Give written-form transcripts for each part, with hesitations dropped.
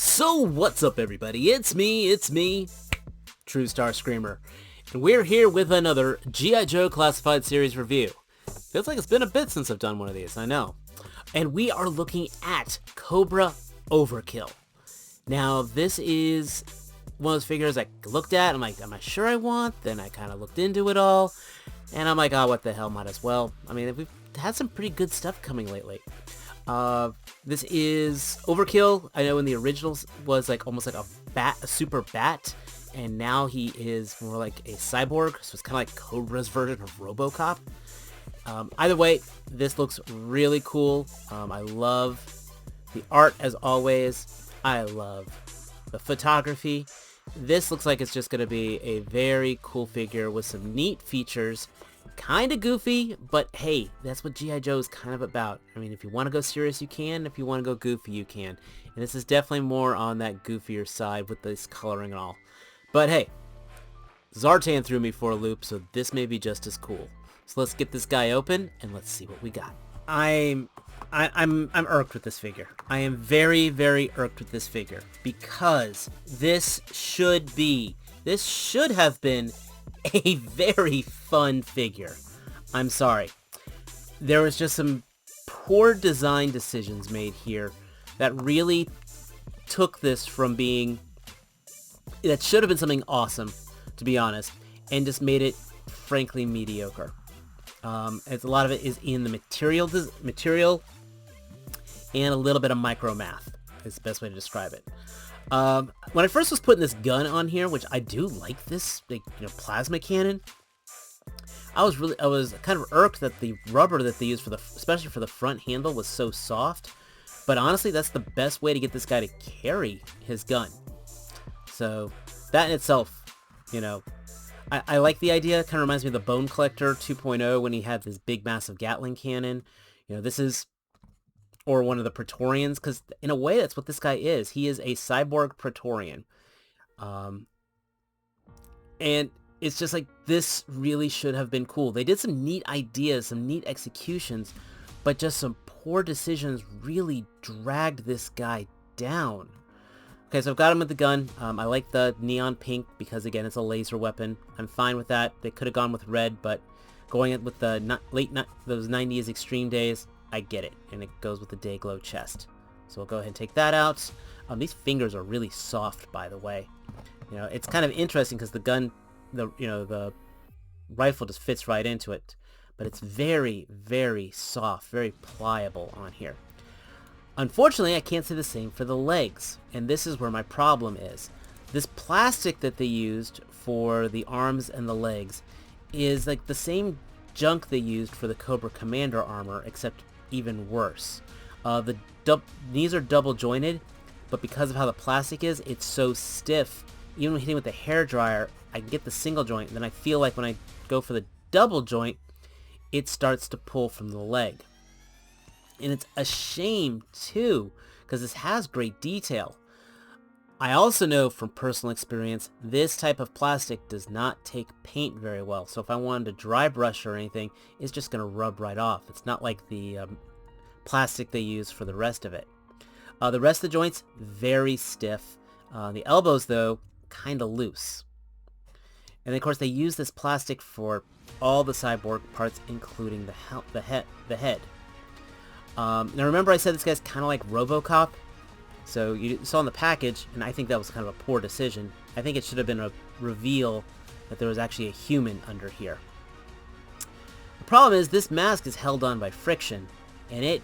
So what's up everybody, it's me, True Star Screamer, and we're here with another G.I. Joe Classified Series review. Feels like it's been a bit since I've done one of these, I know. And we are looking at Cobra Overkill. Now this is one of those figures I looked at, I'm like, am I sure I want? Then I kind of looked into it all, and I'm like, oh, what the hell, might as well. I mean, we've had some pretty good stuff coming lately. This is Overkill. I know in the originals was like almost like a super bat, and now he is more like a cyborg, so it's kind of like Cobra's version of RoboCop. Either way, this looks really cool. I love the art as always. I love the photography. This looks like it's just going to be a very cool figure with some neat features. Kind of goofy, but hey, that's what G.I. Joe is kind of about. I mean, if you want to go serious, you can. If you want to go goofy, you can. And this is definitely more on that goofier side with this coloring and all. But hey, Zartan threw me for a loop, so this may be just as cool. So let's get this guy open and let's see what we got. I'm irked with this figure. I am very, very irked with this figure because this should have been a very fun figure. I'm sorry. There was just some poor design decisions made here that really took this from being... that should have been something awesome, to be honest, and just made it, frankly, mediocre. As a lot of it is in the material and a little bit of micro math is the best way to describe it. When I first was putting this gun on here, which I do like this, like, plasma cannon, I was kind of irked that the rubber that they used especially for the front handle was so soft. But honestly, that's the best way to get this guy to carry his gun. So that in itself, I like the idea. It kind of reminds me of the Bone Collector 2.0 when he had this big massive Gatling cannon. This is... or one of the Praetorians, because in a way that's what this guy is. He is a cyborg Praetorian. And it's just like, this really should have been cool. They did some neat ideas, some neat executions, but just some poor decisions really dragged this guy down. Okay, so I've got him with the gun. I like the neon pink because, again, it's a laser weapon. I'm fine with that. They could have gone with red, but going with the those 90s extreme days, I get it, and it goes with the day glow chest. So we'll go ahead and take that out. These fingers are really soft, by the way. It's kind of interesting because the gun, the rifle just fits right into it, but it's very, very soft, very pliable on here. Unfortunately, I can't say the same for the legs, and this is where my problem is. This plastic that they used for the arms and the legs is like the same junk they used for the Cobra Commander armor, except even worse. The knees are double jointed, but because of how the plastic is, it's so stiff. Even when hitting with the hairdryer, I get the single joint, and then I feel like when I go for the double joint, it starts to pull from the leg. And it's a shame too, because this has great detail. I also know from personal experience, this type of plastic does not take paint very well. So if I wanted to dry brush or anything, it's just going to rub right off. It's not like the plastic they use for the rest of it. The rest of the joints, very stiff. The elbows, though, kind of loose. And of course, they use this plastic for all the cyborg parts, including the head. Now remember I said this guy's kind of like RoboCop? So you saw in the package, and I think that was kind of a poor decision. I think it should have been a reveal that there was actually a human under here. The problem is this mask is held on by friction, and it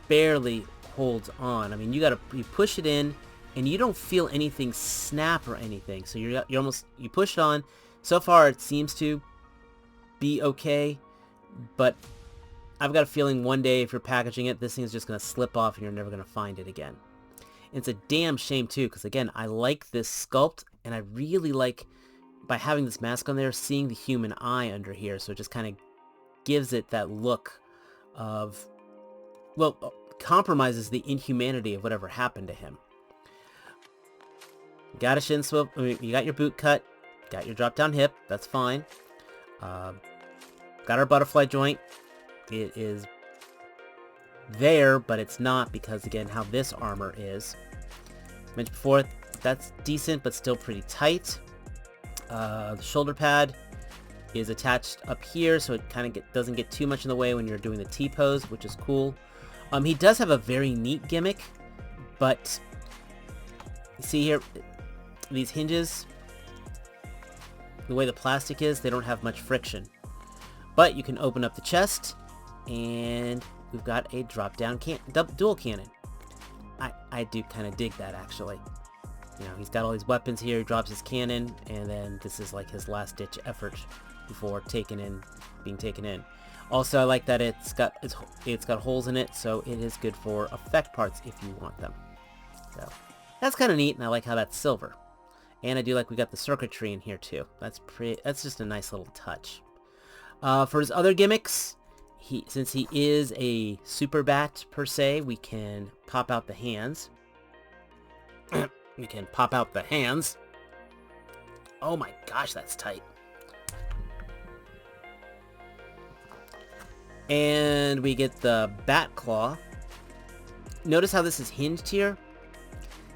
barely holds on. I mean, you push it in, and you don't feel anything snap or anything. So you push it on. So far, it seems to be okay, but I've got a feeling one day if you're packaging it, this thing's just going to slip off and you're never going to find it again. It's a damn shame too, because again, I like this sculpt, and I really like, by having this mask on there, seeing the human eye under here, so it just kind of gives it that look of, well, compromises the inhumanity of whatever happened to him. You got a shin swivel, you got your boot cut, got your drop down hip, that's fine. Got our butterfly joint. It is there, but it's not because, again, how this armor is. Mentioned before, that's decent, but still pretty tight. The shoulder pad is attached up here, so it kind of doesn't get too much in the way when you're doing the T-pose, which is cool. He does have a very neat gimmick, but you see here, these hinges, the way the plastic is, they don't have much friction. But you can open up the chest, and we've got a drop-down dual cannon. I do kind of dig that, actually. You know, he's got all these weapons here, he drops his cannon, and then this is like his last-ditch effort before being taken in. Also, I like that it's got holes in it, so it is good for effect parts if you want them. So that's kind of neat, and I like how that's silver. And I do like we got the circuitry in here too. That's just a nice little touch. For his other gimmicks, since he is a super bat per se, we can pop out the hands. We can pop out the hands. Oh my gosh, that's tight. And we get the bat claw. Notice how this is hinged here.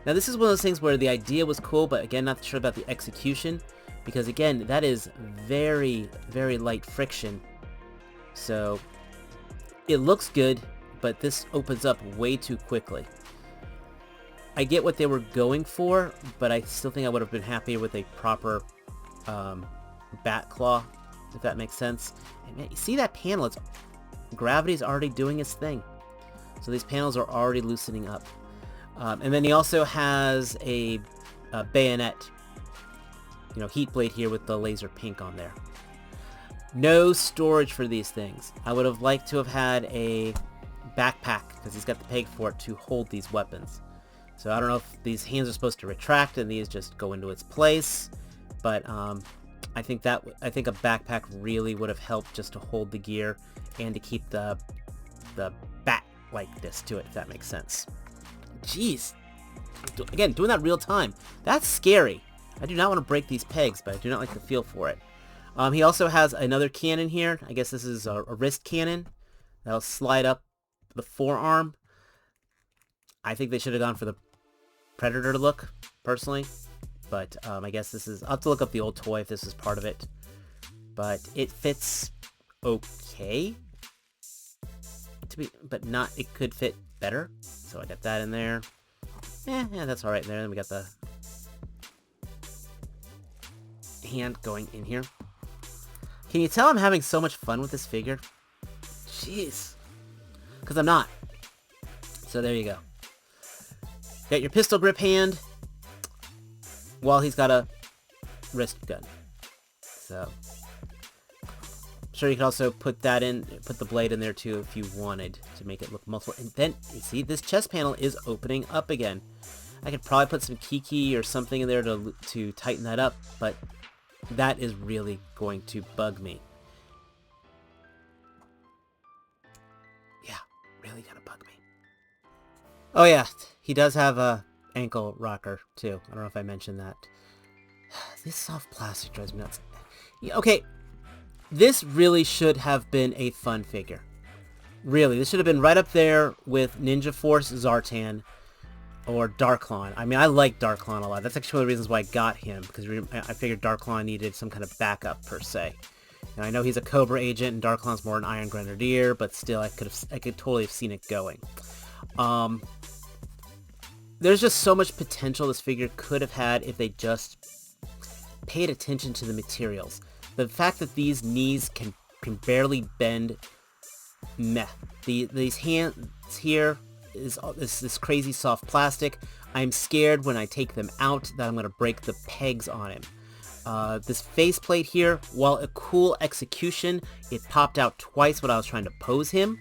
Now this is one of those things where the idea was cool, but again, not sure about the execution, because again, that is very, very light friction. So it looks good, but this opens up way too quickly. I get what they were going for, but I still think I would have been happier with a proper bat claw, if that makes sense. And man, you see that panel? Gravity's already doing its thing. So these panels are already loosening up. And then he also has a bayonet, heat blade here with the laser pink on there. No storage for these things. I would have liked to have had a backpack, because he's got the peg for it to hold these weapons. So I don't know if these hands are supposed to retract and these just go into its place, but I think a backpack really would have helped just to hold the gear and to keep the bat like this to it, if that makes sense. Jeez. Again, doing that real time. That's scary. I do not want to break these pegs, but I do not like the feel for it. He also has another cannon here. I guess this is a wrist cannon. That'll slide up the forearm. I think they should have gone for the Predator look, personally. But I guess this is... I'll have to look up the old toy if this is part of it. But it fits okay. But not... It could fit better. So I got that in there. Yeah, that's alright there. Then we got the hand going in here. Can you tell I'm having so much fun with this figure? Jeez. Because I'm not. So there you go. Got your pistol grip hand, while he's got a wrist gun. So, I'm sure you could also put the blade in there too if you wanted to make it look multiple. And then, you see, this chest panel is opening up again. I could probably put some kiki or something in there to tighten that up, but that is really going to bug me. Yeah, really gonna bug me. Oh yeah, he does have a ankle rocker too. I don't know if I mentioned that. This soft plastic drives me nuts. Okay, this really should have been a fun figure. Really, this should have been right up there with Ninja Force Zartan or Darklon. I mean, I like Darklon a lot. That's actually one of the reasons why I got him, because I figured Darklon needed some kind of backup per se. And I know he's a Cobra agent and Darklon's more an Iron Grenadier, but still, I could totally have seen it going. There's just so much potential this figure could have had if they just paid attention to the materials. The fact that these knees can barely bend, meh. These hands here is this crazy soft plastic. I'm scared when I take them out that I'm going to break the pegs on him. This faceplate here, while a cool execution, it popped out twice when I was trying to pose him.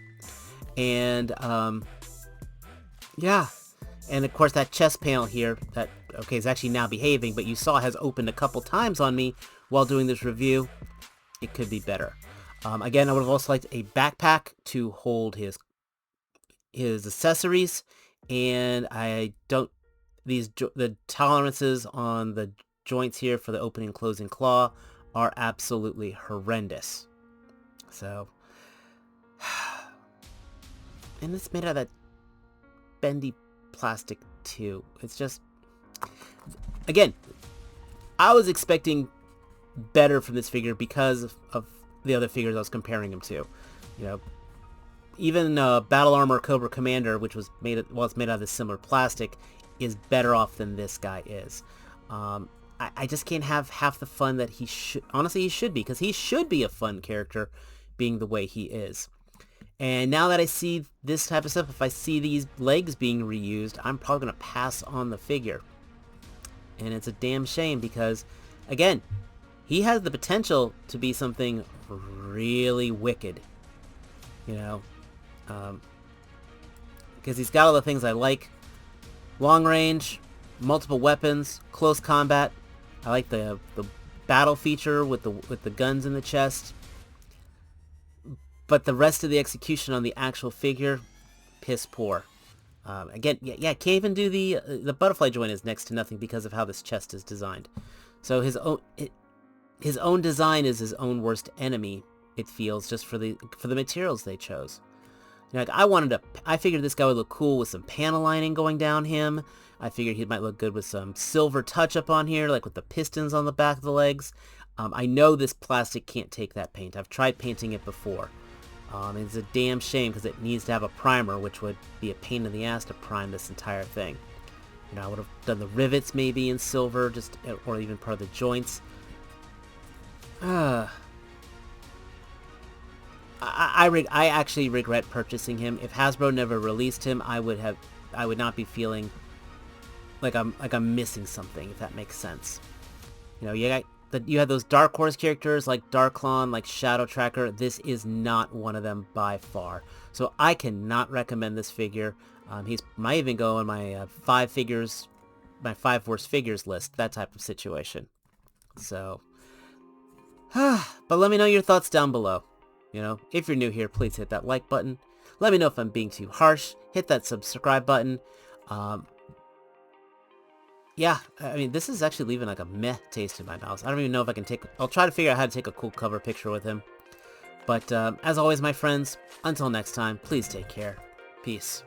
And, yeah. And of course that chest panel here, that, okay, is actually now behaving, but you saw has opened a couple times on me while doing this review. It could be better. Again, I would have also liked a backpack to hold his accessories, and the tolerances on the joints here for the opening and closing claw are absolutely horrendous. So, and it's made out of that bendy plastic too. It's just, Again, I was expecting better from this figure because of the other figures I was comparing him to. You know, even Battle Armor Cobra Commander, which was made, well, it's made out of this similar plastic, is better off than this guy is. I just can't have half the fun that he should. Honestly, he should be, because he should be a fun character, being the way he is. And now that I see this type of stuff, if I see these legs being reused, I'm probably going to pass on the figure. And it's a damn shame because, again, he has the potential to be something really wicked. You know? Because he's got all the things I like. Long range, multiple weapons, close combat. I like the battle feature with the guns in the chest. But the rest of the execution on the actual figure, piss poor. Again, yeah, can't even do the butterfly joint is next to nothing because of how this chest is designed. So his own design is his own worst enemy. It feels, just for the materials they chose. You know, like I figured this guy would look cool with some panel lining going down him. I figured he might look good with some silver touch up on here, like with the pistons on the back of the legs. I know this plastic can't take that paint. I've tried painting it before. It's a damn shame because it needs to have a primer, which would be a pain in the ass to prime this entire thing. You know, I would have done the rivets maybe in silver, or even part of the joints. I actually regret purchasing him. If Hasbro never released him, I would not be feeling like I'm missing something, if that makes sense. You know, you had those Dark Horse characters like Darklon, like Shadow Tracker. This is not one of them by far. So I cannot recommend this figure. He might even go on my 5 worst figures list, that type of situation. So, but let me know your thoughts down below. You know, if you're new here, please hit that like button. Let me know if I'm being too harsh. Hit that subscribe button. Yeah, I mean, this is actually leaving like a meh taste in my mouth. I don't even know if I can I'll try to figure out how to take a cool cover picture with him. But as always, my friends, until next time, please take care. Peace.